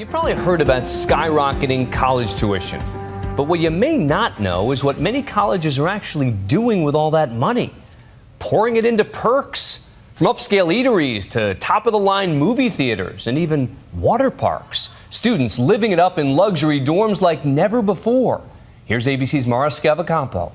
You've probably heard about skyrocketing college tuition, but what you may not know is what many colleges are actually doing with all that money. Pouring it into perks, from upscale eateries to top-of-the-line movie theaters and even water parks. Students living it up in luxury dorms like never before. Here's ABC's Mara Schiavocampo.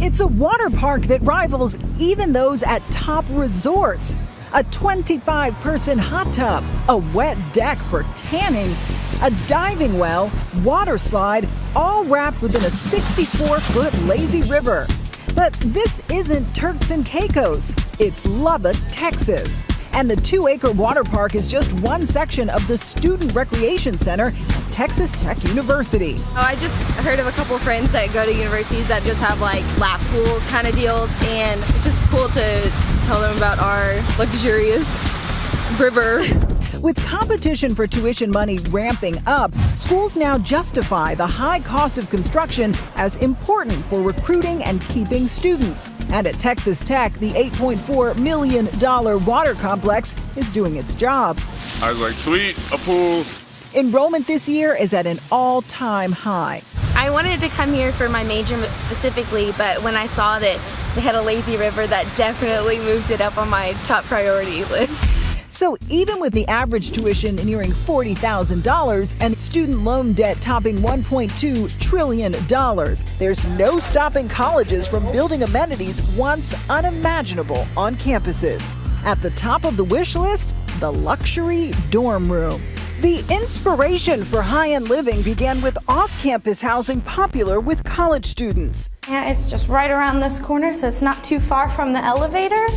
It's a water park that rivals even those at top resorts. A 25-person hot tub, a wet deck for tanning, a diving well, water slide, all wrapped within a 64-foot lazy river. But this isn't Turks and Caicos, it's Lubbock, Texas. And the 2-acre water park is just one section of the Student Recreation Center at Texas Tech University. I just heard of a couple friends that go to universities that just have like lap pool kind of deals, and it's just cool to tell them about our luxurious river. With competition for tuition money ramping up, schools now justify the high cost of construction as important for recruiting and keeping students. And at Texas Tech, the $8.4 million water complex is doing its job. I was like, sweet, a pool. Enrollment this year is at an all-time high. I wanted to come here for my major specifically, but when I saw that they had a lazy river, that definitely moved it up on my top priority list. So even with the average tuition nearing $40,000 and student loan debt topping $1.2 trillion, there's no stopping colleges from building amenities once unimaginable on campuses. At the top of the wish list, the luxury dorm room. The inspiration for high-end living began with off-campus housing popular with college students. And it's just right around this corner, so it's not too far from the elevator.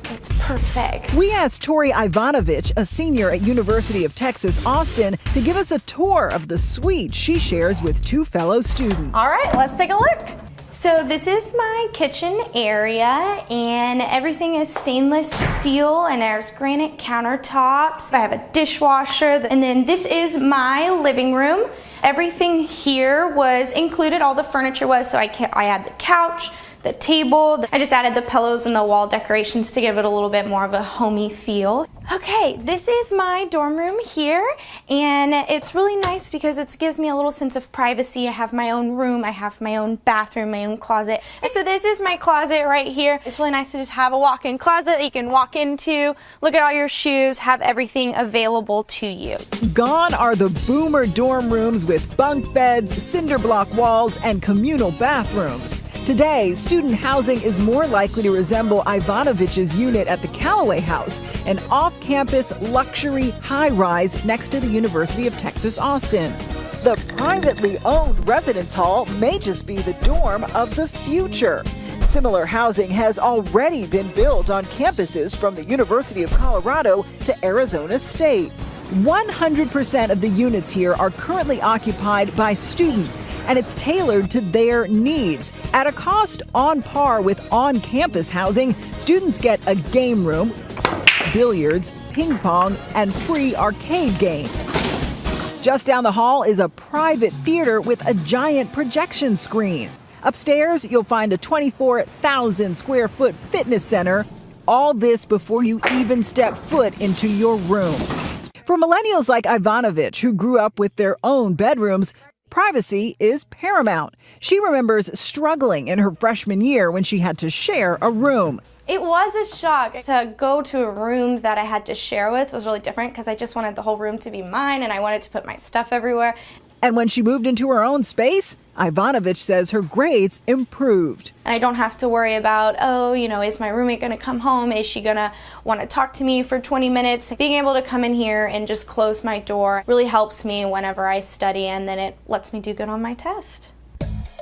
It's perfect. We asked Tori Ivanovich, a senior at University of Texas, Austin, to give us a tour of the suite she shares with two fellow students. All right, let's take a look. So this is my kitchen area, and everything is stainless steel, and there's granite countertops. I have a dishwasher, and then this is my living room. Everything here was included, all the furniture was, so I had the couch, the table. I just added the pillows and the wall decorations to give it a little bit more of a homey feel. Okay, this is my dorm room here, and it's really nice because it gives me a little sense of privacy. I have my own room, I have my own bathroom, my own closet. And so this is my closet right here. It's really nice to just have a walk-in closet that you can walk into, look at all your shoes, have everything available to you. Gone are the boomer dorm rooms with bunk beds, cinder block walls, and communal bathrooms. Today, student housing is more likely to resemble Ivanovich's unit at the Callaway House, an off-campus luxury high-rise next to the University of Texas, Austin. The privately owned residence hall may just be the dorm of the future. Similar housing has already been built on campuses from the University of Colorado to Arizona State. 100% of the units here are currently occupied by students, and it's tailored to their needs. At a cost on par with on-campus housing, students get a game room, billiards, ping pong, and free arcade games. Just down the hall is a private theater with a giant projection screen. Upstairs, you'll find a 24,000 square foot fitness center. All this before you even step foot into your room. For millennials like Ivanovich, who grew up with their own bedrooms, privacy is paramount. She remembers struggling in her freshman year when she had to share a room. It was a shock. To go to a room that I had to share with was really different because I just wanted the whole room to be mine, and I wanted to put my stuff everywhere. And when she moved into her own space, Ivanovich says her grades improved. And I don't have to worry about, oh, is my roommate going to come home? Is she going to want to talk to me for 20 minutes? Being able to come in here and just close my door really helps me whenever I study, and then it lets me do good on my test.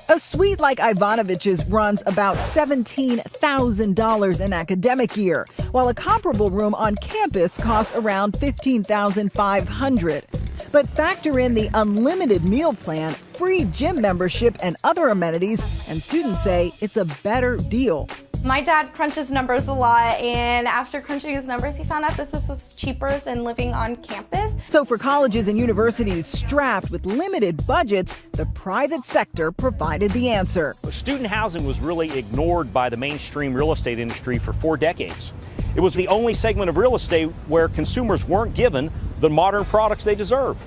A suite like Ivanovich's runs about $17,000 an academic year, while a comparable room on campus costs around $15,500. But factor in the unlimited meal plan, free gym membership, and other amenities, and students say it's a better deal. My dad crunches numbers a lot, and after crunching his numbers, he found out this was cheaper than living on campus. So for colleges and universities strapped with limited budgets, the private sector provided the answer. Student housing was really ignored by the mainstream real estate industry for 4 decades. It was the only segment of real estate where consumers weren't given the modern products they deserve.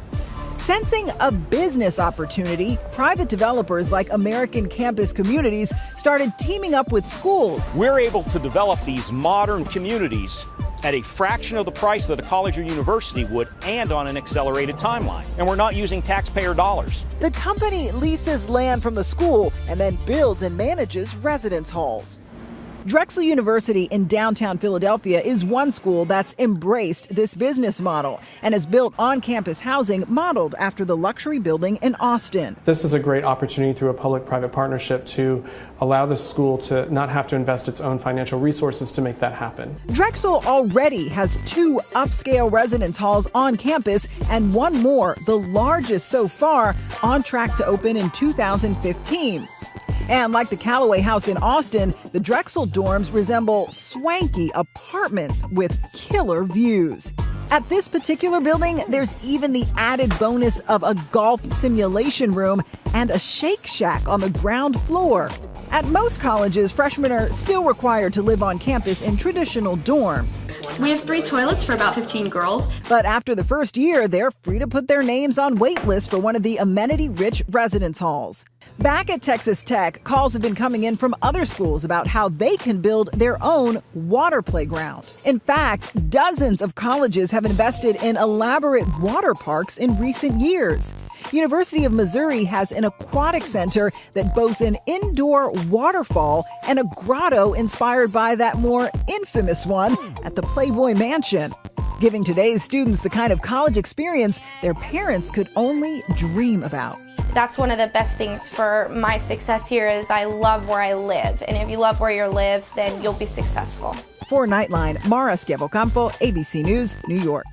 Sensing a business opportunity, private developers like American Campus Communities started teaming up with schools. We're able to develop these modern communities at a fraction of the price that a college or university would, and on an accelerated timeline. And we're not using taxpayer dollars. The company leases land from the school and then builds and manages residence halls. Drexel University in downtown Philadelphia is one school that's embraced this business model and has built on-campus housing modeled after the luxury building in Austin. This is a great opportunity through a public-private partnership to allow the school to not have to invest its own financial resources to make that happen. Drexel already has 2 upscale residence halls on campus and one more, the largest so far, on track to open in 2015. And like the Callaway House in Austin, the Drexel dorms resemble swanky apartments with killer views. At this particular building, there's even the added bonus of a golf simulation room and a Shake Shack on the ground floor. At most colleges, freshmen are still required to live on campus in traditional dorms. We have 3 toilets for about 15 girls. But after the first year, they're free to put their names on wait lists for one of the amenity-rich residence halls. Back at Texas Tech, calls have been coming in from other schools about how they can build their own water playground. In fact, dozens of colleges have invested in elaborate water parks in recent years. University of Missouri has an aquatic center that boasts an indoor waterfall and a grotto inspired by that more infamous one at the Playboy Mansion, giving today's students the kind of college experience their parents could only dream about. That's one of the best things for my success here is I love where I live. And if you love where you live, then you'll be successful. For Nightline, Mara Schiavocampo, ABC News, New York.